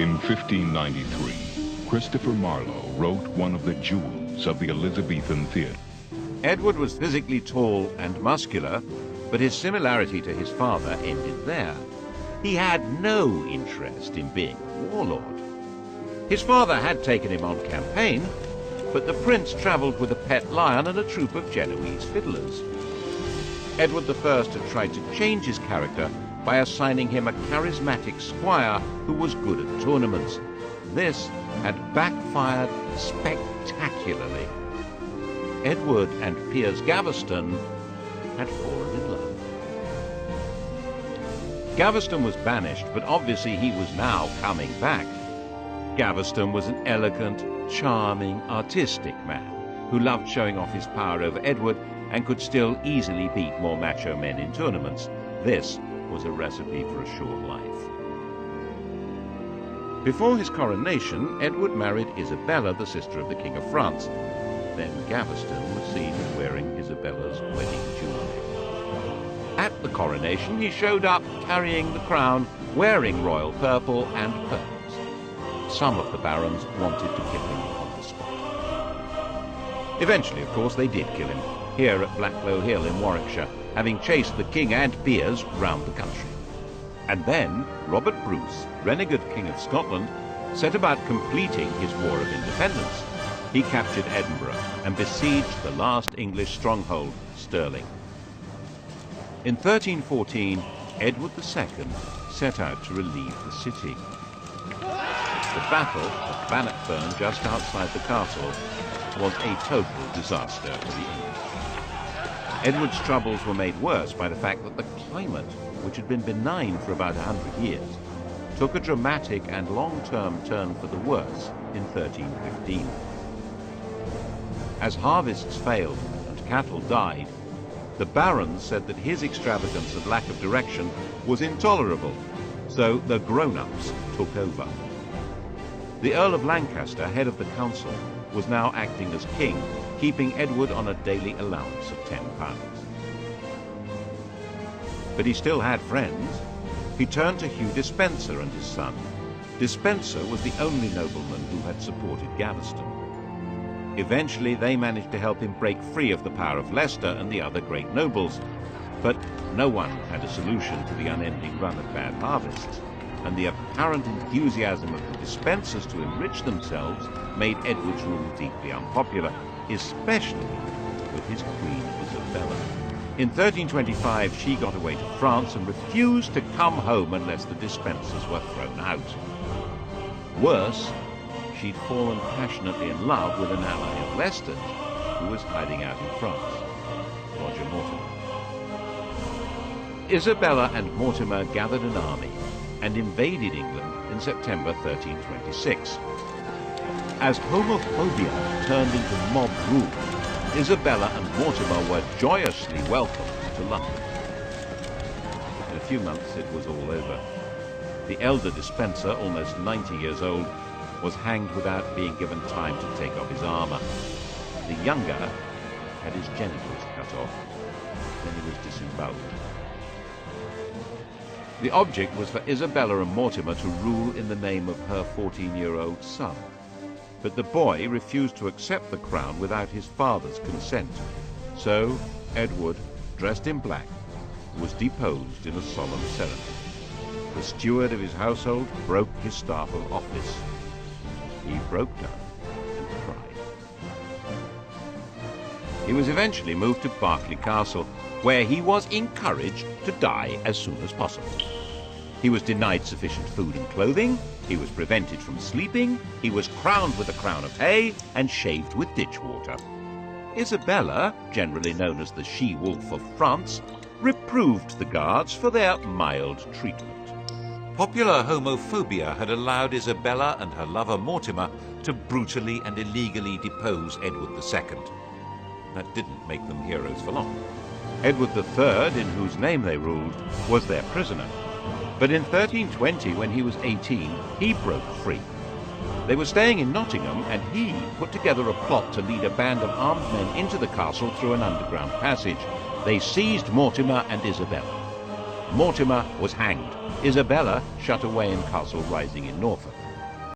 In 1593, Christopher Marlowe wrote one of the jewels of the Elizabethan theatre. Edward was physically tall and muscular, but his similarity to his father ended there. He had no interest in being a warlord. His father had taken him on campaign, but the prince travelled with a pet lion and a troupe of Genoese fiddlers. Edward I had tried to change his character by assigning him a charismatic squire who was good at tournaments. This had backfired spectacularly. Edward and Piers Gaveston had fallen in love. Gaveston was banished, but obviously he was now coming back. Gaveston was an elegant, charming, artistic man who loved showing off his power over Edward and could still easily beat more macho men in tournaments. This was a recipe for a short life. Before his coronation, Edward married Isabella, the sister of the King of France. Then Gaveston was seen as wearing Isabella's wedding jewelry. At the coronation, he showed up carrying the crown, wearing royal purple and pearls. Some of the barons wanted to kill him on the spot. Eventually, of course, they did kill him, here at Blacklow Hill in Warwickshire, having chased the king and Piers round the country. And then Robert Bruce, renegade King of Scotland, set about completing his War of Independence. He captured Edinburgh and besieged the last English stronghold, Stirling. In 1314, Edward II set out to relieve the city. The battle at Bannockburn, just outside the castle, was a total disaster for the English. Edward's troubles were made worse by the fact that the climate, which had been benign for about 100 years, took a dramatic and long-term turn for the worse in 1315. As harvests failed and cattle died, the barons said that his extravagance and lack of direction was intolerable, so the grown-ups took over. The Earl of Lancaster, head of the council, was now acting as king, keeping Edward on a daily allowance of £10. But he still had friends. He turned to Hugh Despenser and his son. Despenser was the only nobleman who had supported Gaveston. Eventually, they managed to help him break free of the power of Leicester and the other great nobles. But no one had a solution to the unending run of bad harvests, and the apparent enthusiasm of the Despensers to enrich themselves made Edward's rule deeply unpopular, especially with his queen Isabella. In 1325, she got away to France and refused to come home unless the Despensers were thrown out. Worse, she'd fallen passionately in love with an ally of Leicester's who was hiding out in France, Roger Mortimer. Isabella and Mortimer gathered an army and invaded England in September 1326. As homophobia turned into mob rule, Isabella and Mortimer were joyously welcomed to London. In a few months it was all over. The elder Despenser, almost 90 years old, was hanged without being given time to take off his armour. The younger had his genitals cut off. Then he was disemboweled. The object was for Isabella and Mortimer to rule in the name of her 14-year-old son. But the boy refused to accept the crown without his father's consent. So Edward, dressed in black, was deposed in a solemn ceremony. The steward of his household broke his staff of office. He broke down and cried. He was eventually moved to Berkeley Castle, where he was encouraged to die as soon as possible. He was denied sufficient food and clothing, he was prevented from sleeping, he was crowned with a crown of hay and shaved with ditch water. Isabella, generally known as the she-wolf of France, reproved the guards for their mild treatment. Popular homophobia had allowed Isabella and her lover Mortimer to brutally and illegally depose Edward II. That didn't make them heroes for long. Edward III, in whose name they ruled, was their prisoner. But in 1320, when he was 18, he broke free. They were staying in Nottingham, and he put together a plot to lead a band of armed men into the castle through an underground passage. They seized Mortimer and Isabella. Mortimer was hanged. Isabella shut away in Castle Rising in Norfolk.